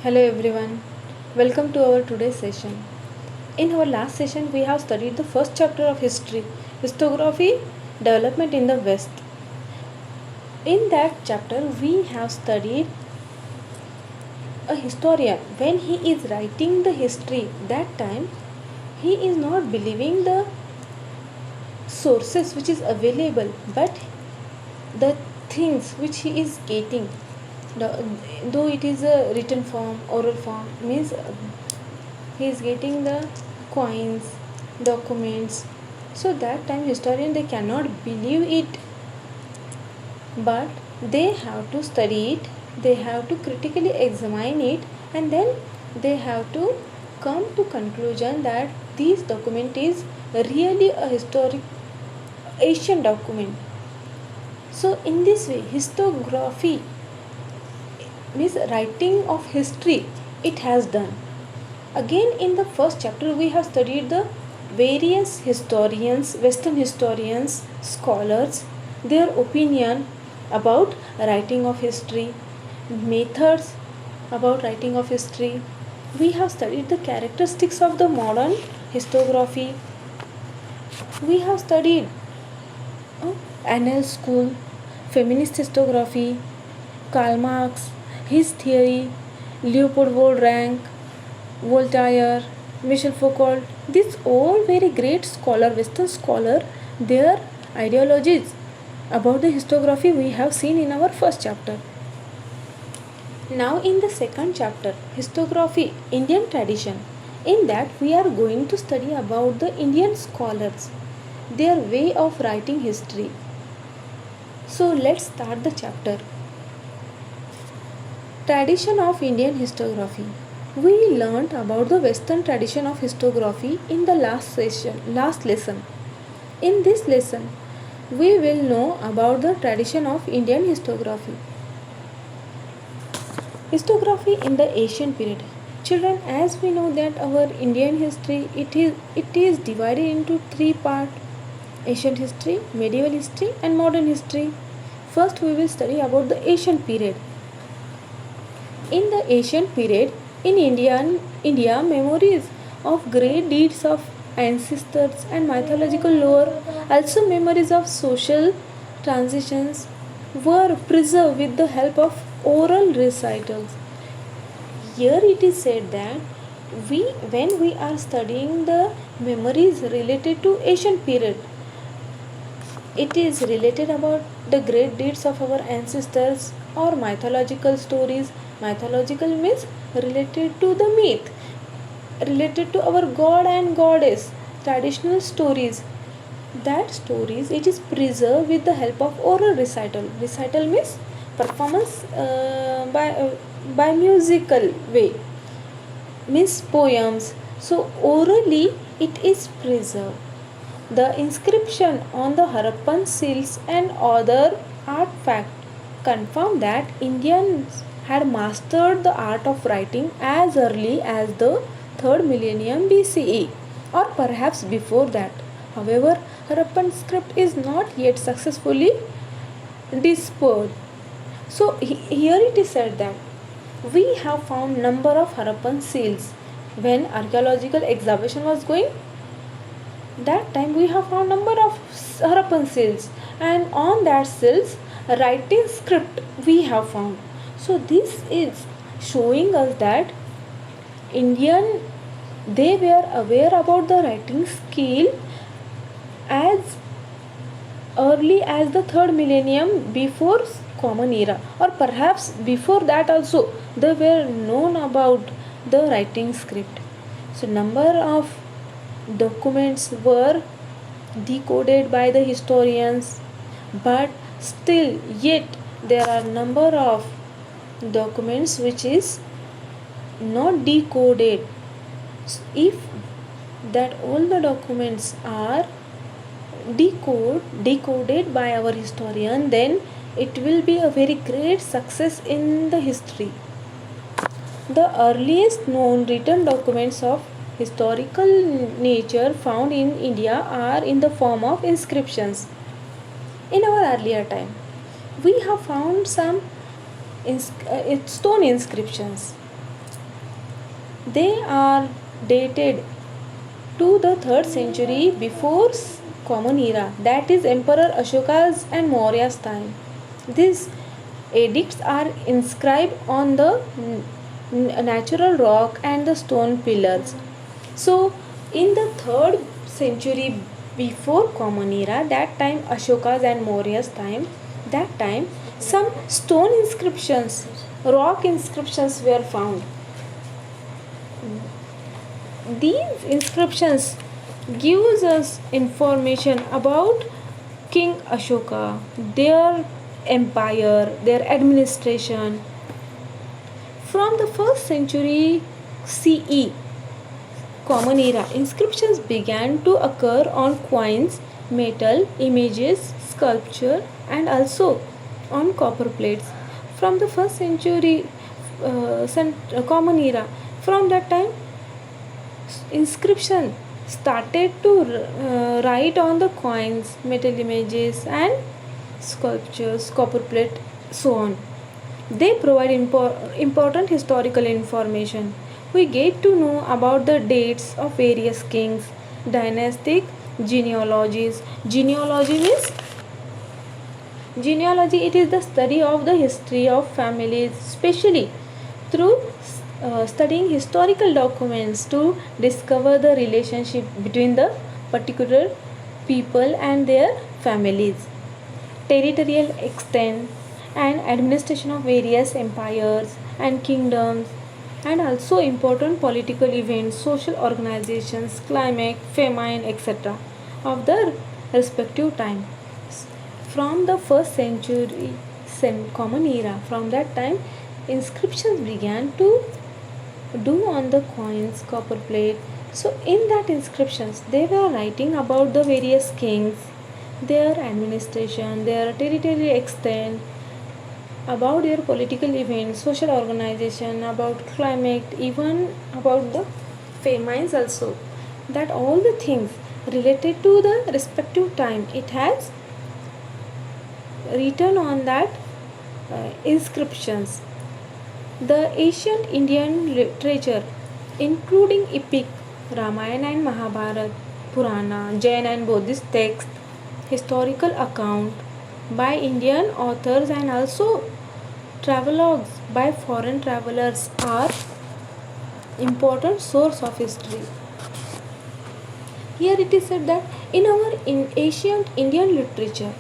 Hello everyone, welcome to our today's session. In our last session, we have studied the first chapter of history, historiography, development in the West. In that chapter, we have studied a historian. When he is writing the history, that time he is not believing the sources which is available, but the things which he is getting. Though it is a written form, oral form, means he is getting the coins, documents. So that time historian they cannot believe it, but they have to study it, they have to critically examine it, and then they have to come to conclusion that this document is really a historic Asian document. So in this way, historiography means writing of history it has done. Again, in the first chapter, we have studied the various historians, Western historians, scholars, their opinion about writing of history, methods about writing of history. We have studied the characteristics of the modern historiography. We have studied Annales School, feminist historiography, Karl Marx, his theory, Leopold Rank, Voltaire, Michel Foucault, these all very great scholar, Western scholar, their ideologies about the historiography we have seen in our first chapter. Now in the second chapter, historiography, Indian tradition. In that we are going to study about the Indian scholars, their way of writing history. So let's start the chapter. Tradition of Indian historiography. We learnt about the Western tradition of historiography in the last lesson. In this lesson, we will know about the tradition of Indian historiography. Historiography in the Asian period. Children, as we know that our Indian history it is divided into three parts: ancient history, medieval history, and modern history. First, we will study about the Asian period. In the Asian period, in India, memories of great deeds of ancestors and mythological lore, also memories of social transitions, were preserved with the help of oral recitals. Here it is said that when we are studying the memories related to Asian period, it is related about the great deeds of our ancestors or mythological stories. Mythological means related to the myth, related to our god and goddess, traditional stories. That stories it is preserved with the help of oral recital. Recital means performance by musical way, means poems. So orally it is preserved. The inscription on the Harappan seals and other artifacts confirm that Indians had mastered the art of writing as early as the 3rd millennium BCE or perhaps before that. However, Harappan script is not yet successfully deciphered. So here it is said that we have found number of Harappan seals. When archaeological excavation was going, that time we have found number of Harappan seals, and on that seals writing script we have found. So this is showing us that Indian they were aware about the writing skill as early as the 3rd millennium before common era, or perhaps before that also they were known about the writing script. So number of documents were decoded by the historians, but still yet there are number of documents which is not decoded. If that all the documents are decoded by our historian, then it will be a very great success in the history. The earliest known written documents of historical nature found in India are in the form of inscriptions. In our earlier time, we have found some stone inscriptions. They are dated to the 3rd century before Common Era, that is Emperor Ashoka's and Maurya's time. These edicts are inscribed on the natural rock and the stone pillars. So, in the 3rd century before Common Era, that time Ashoka's and Maurya's time, that time some stone inscriptions, rock inscriptions were found. These inscriptions gives us information about King Ashoka, their empire, their administration. From the 1st century CE, Common Era, inscriptions began to occur on coins, metal, images, sculpture, and also on copper plates. From the 1st century Common Era, from that time inscription started to write on the coins, metal images, and sculptures, copper plate, so on. They provide important historical information. We get to know about the dates of various kings, dynastic genealogies. Genealogy, it is the study of the history of families, especially through studying historical documents to discover the relationship between the particular people and their families. Territorial extent and administration of various empires and kingdoms, and also important political events, social organizations, climate, famine, etc. of the respective time. From the 1st century Common Era, from that time inscriptions began to do on the coins, copper plate. So in that inscriptions they were writing about the various kings, their administration, their territorial extent, about their political events, social organization, about climate, even about the famines also. That all the things related to the respective time, it has written on that inscriptions. The ancient Indian literature, including epic, Ramayana and Mahabharata, Purana, Jain and Buddhist texts, historical account by Indian authors, and also travelogues by foreign travelers are important source of history. Here it is said that in ancient Indian literature,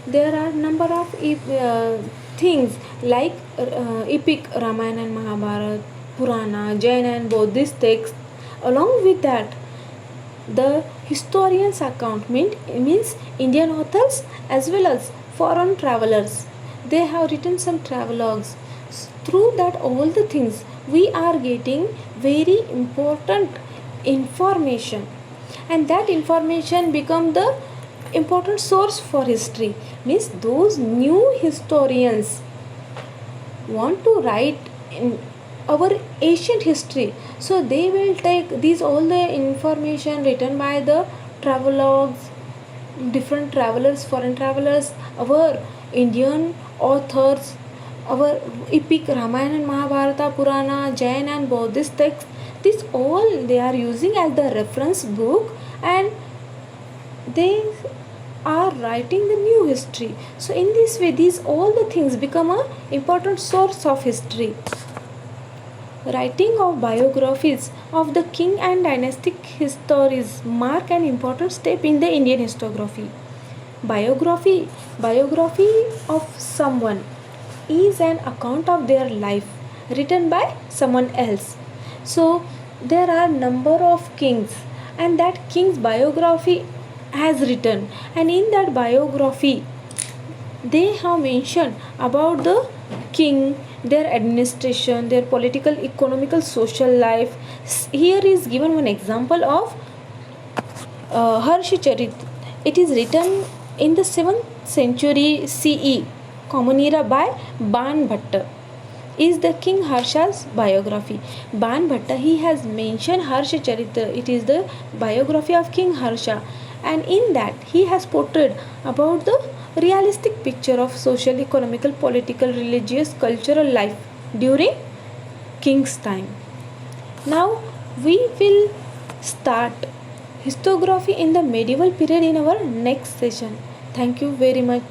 there are number of things like epic, Ramayana and Mahabharata, Purana, Jain and Buddhist texts. Along with that, the historians' account means Indian authors as well as foreign travelers. They have written some travelogues. Through that, all the things we are getting very important information, and that information become the important source for history. Means those new historians want to write in our ancient history, so they will take these all the information written by the travelogues, different travelers, foreign travelers, our Indian authors, our epic Ramayana and Mahabharata, Purana, Jain and Buddhist texts. This all they are using as the reference book, and they are writing the new history. So in this way, these all the things become a important source of history. Writing of biographies of the king and dynastic histories mark an important step in the Indian historiography. Biography of someone is an account of their life written by someone else. So there are number of kings, and that king's biography has written, and in that biography they have mentioned about the king, their administration, their political, economical, social life. Here is given one example of Harshacharit. It is written in the 7th century CE, Common Era, by Ban Bhatta. Is the King Harsha's biography. Ban Bhatta, he has mentioned Harshacharitra. It is the biography of King Harsha, and in that he has portrayed about the realistic picture of social, economical, political, religious, cultural life during king's time. Now we will start historiography in the medieval period in our next session. Thank you very much.